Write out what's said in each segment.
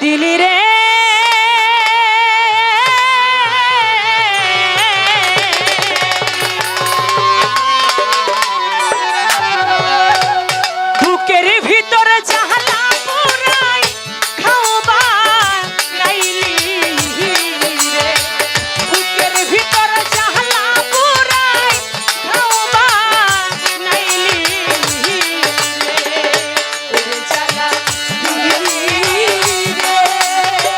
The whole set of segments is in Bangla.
দিলি রে বুকের ভিতরে জাহালা পুরাই খাওবা নাইলি রে বুকের ভিতরে জাহালা পুরাই খাওবা নাইলি রে তোর জালা দিলি রে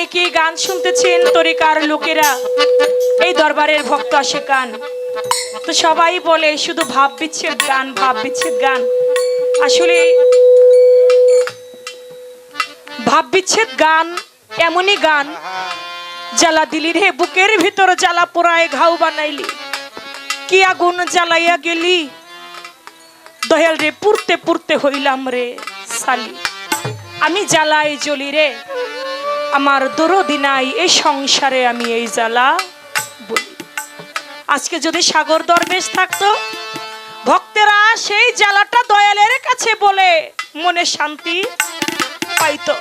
অনেকেই গান শুনতেছেন, তরিকার লোকেরা এই দরবারের ভক্ত আসে গান, তো সবাই বলে শুধু ভাব বিচ্ছেদ গান, ভাব বিচ্ছেদ গান। আসলে ভাব বিচ্ছেদ গান এমনই গান, জ্বালা দিলি রে বুকের ভিতর জ্বালা পোড়ায় ঘাও বানাইলি, কি আগুন জ্বালাইয়া গেলি দয়াল রে, পুড়তে পুড়তে হইলাম রে সালি। আমি জ্বালাই জ্বলি রে, আমার দরদি নাই এই সংসারে, আমি এই জ্বালা বলি। আজকে যদি সাগর দরবেশ থাকতো, ভক্তেরা সেই জ্বালাটা দয়ালের কাছে বলে মনে শান্তি পাইতো।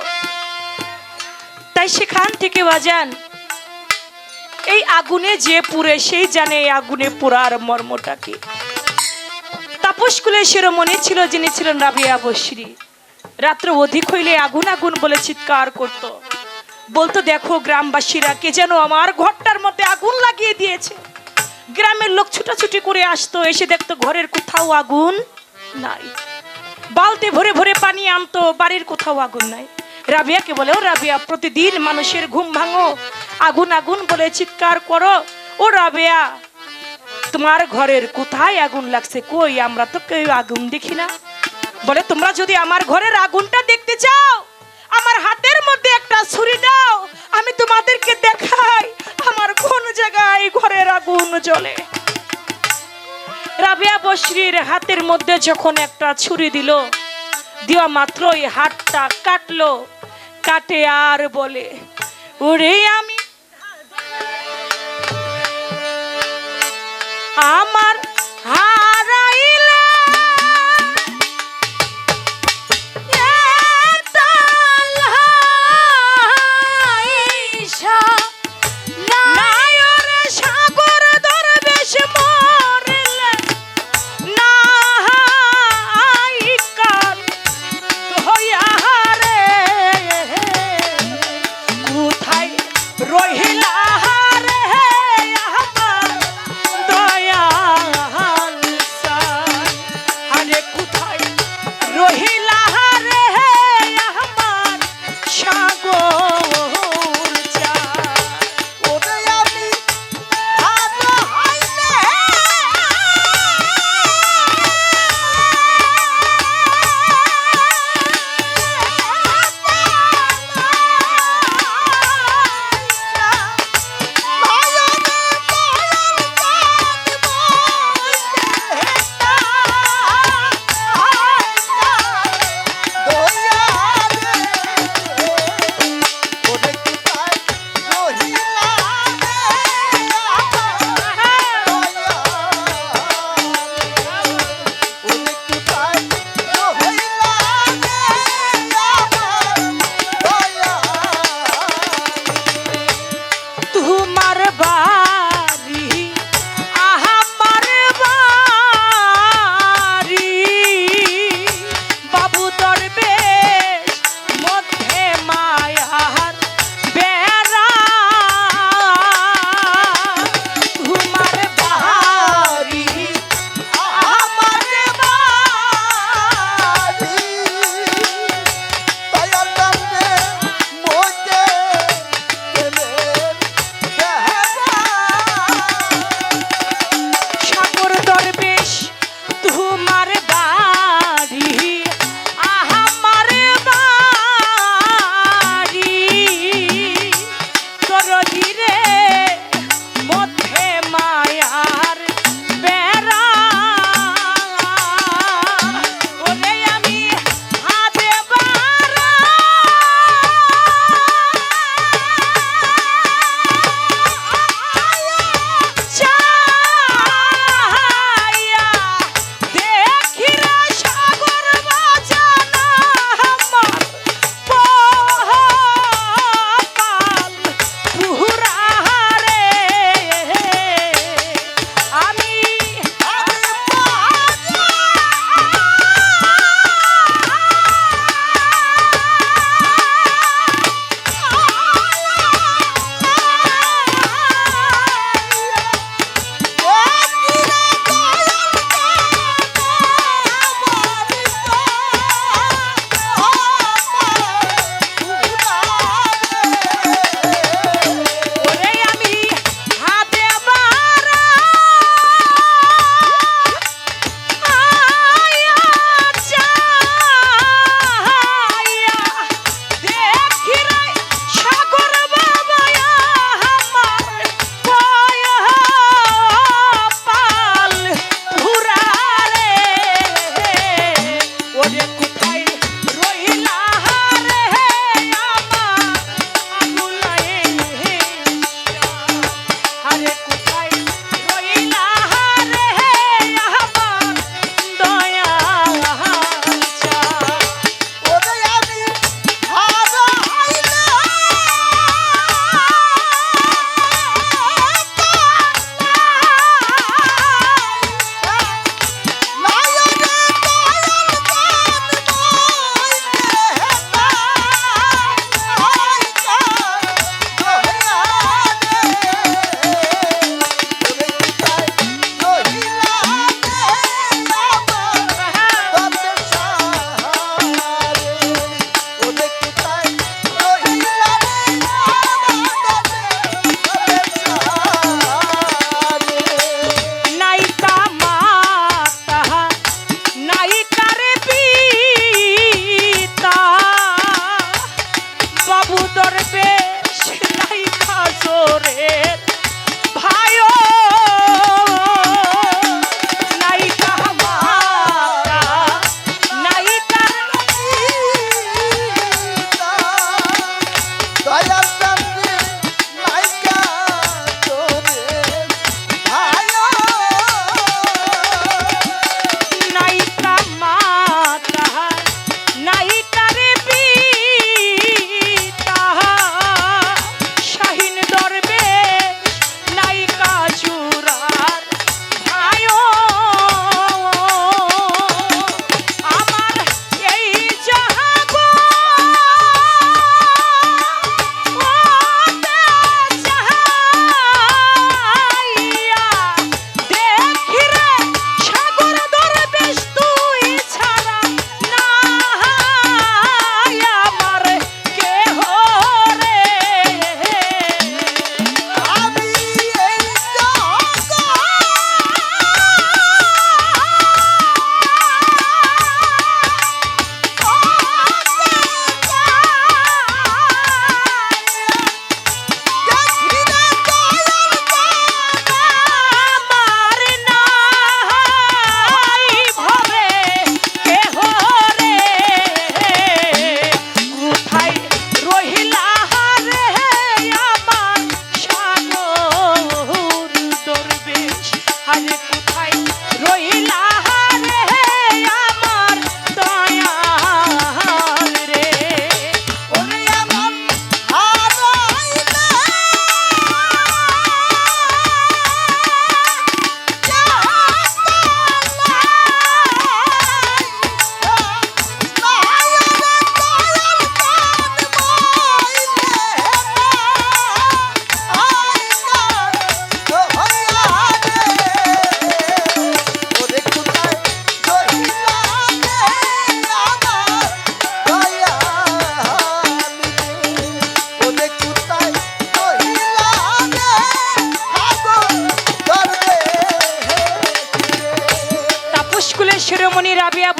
তাই সেখান থেকে বাজান, এই আগুনে যে পুড়ে সেই জানে এই আগুনে পোড়ার মর্মটা কি। তাপস কুলের শিরোমণি ছিল যিনি ছিলেন রাবিয়া বসরি, রাত্র অধিক হইলে আগুন আগুন বলে চিৎকার করত, বলতো দেখো গ্রামবাসীরা কে যেন আমার ঘরটার মধ্যে আগুন লাগিয়ে দিয়েছে। গ্রামের লোক ছুটাছুটি করে আসতো, এসে দেখতো ঘরের কোথাও আগুন নাই, বালতি ভরে ভরে পানি আনতো, বাড়ির কোথাও আগুন নাই। রাবিয়াকে বলে, ও রাবিয়া, প্রতিদিন মানুষের ঘুম ভাঙো, আগুন আগুন বলে চিৎকার করো, ও রাবিয়া তোমার ঘরের কোথায় আগুন লাগছে? কই, আমরা তো কেউ আগুন দেখি না। বলে, তোমরা যদি আমার ঘরের আগুনটা দেখতে চাও, আমার হাতের মধ্যে একটা ছুরি দাও, আমি তোমাদেরকে দেখাই আমার কোন জায়গায় ঘরের আগুন জ্বলে। রাবিয়া বসরির হাতের মধ্যে যখন একটা ছুরি দিল, দেওয়া মাত্রই হাতটা কাটলো, কাটে আর বলে, ওরে আমি আমার হারাইলা সাগর দরবেশ মরলে না কাল হইয়া রে, কোথায় রহিলা রে আমার দয়া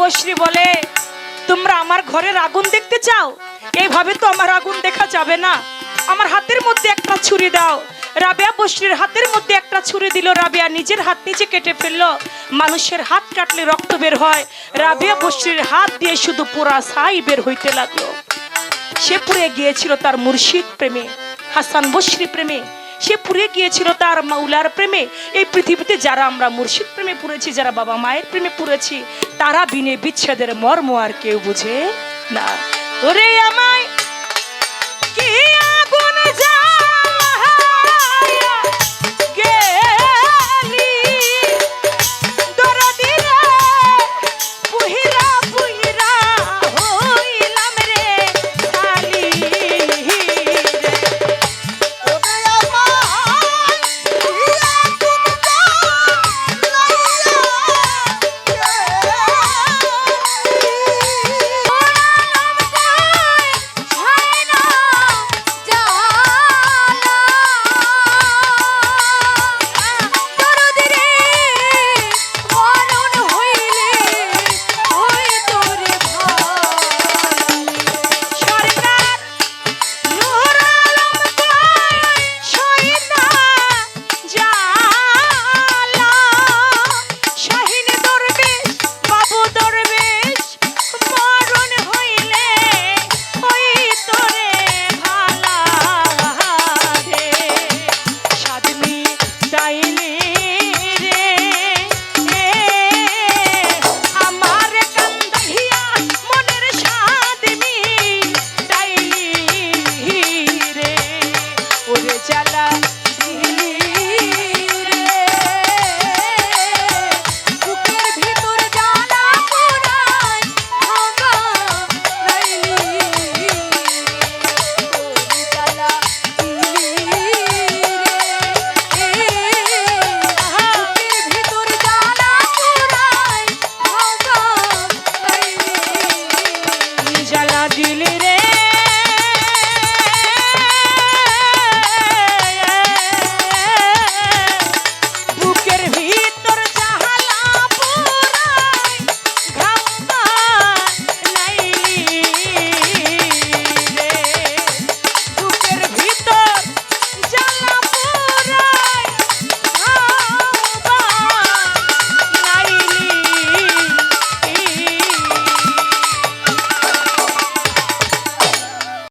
বসরি বলে, তোমরা আমার ঘরের আগুন দেখতে চাও? এইভাবে তো আমার আগুন দেখা যাবে না, আমার হাতের মধ্যে একটা ছুরি দাও। রাবেয়া বসরির হাতের মধ্যে একটা ছুরি দিল, রাবেয়া নিজের হাত নিজে কেটে ফেললো। মানুষের হাত কাটলে রক্ত বের হয়, রাবেয়া বসরির হাত দিয়ে শুধু পোড়া ছাই বের হইতে লাগলো। সে পুড়ে গিয়েছিল তার মুর্শিদ প্রেমে, হাসান বসরি প্রেমে, সে পুড়ে গিয়েছিল তার মাওলার প্রেমে। এই পৃথিবীতে যারা আমরা মুর্শিদ প্রেমে পুড়েছি, যারা বাবা মায়ের প্রেমে পুড়েছি, তারা বিনে বিচ্ছেদের মর্ম আর কেউ বুঝে না। ওরে আমায় কি আগুন জ্বালায়া গেলি, দরদি রে পুহিরা পুহিরা হইলাম রে খালি রে। ওরে আমায় কি আগুন জ্বালাইয়া সরকার নূর আলম কয় সই না জালা, শাহিন দরবেশ বাবু দরবেশ মরণ হইলে ওই তোরে ভালা রে। সাদমি তাইলি রে আমার কান্দাইয়া মনের সাদমি তাইলি রে। ওরে জ্বালা দিলি রে, বুকের ভিতর জ্বালা পোড়ায় ভাঙা রাইলি ওরে জ্বালা দিলি রে। বুকের ভিতর জ্বালা পোড়ায় ভাঙা রাইলি জ্বালা দিলি রে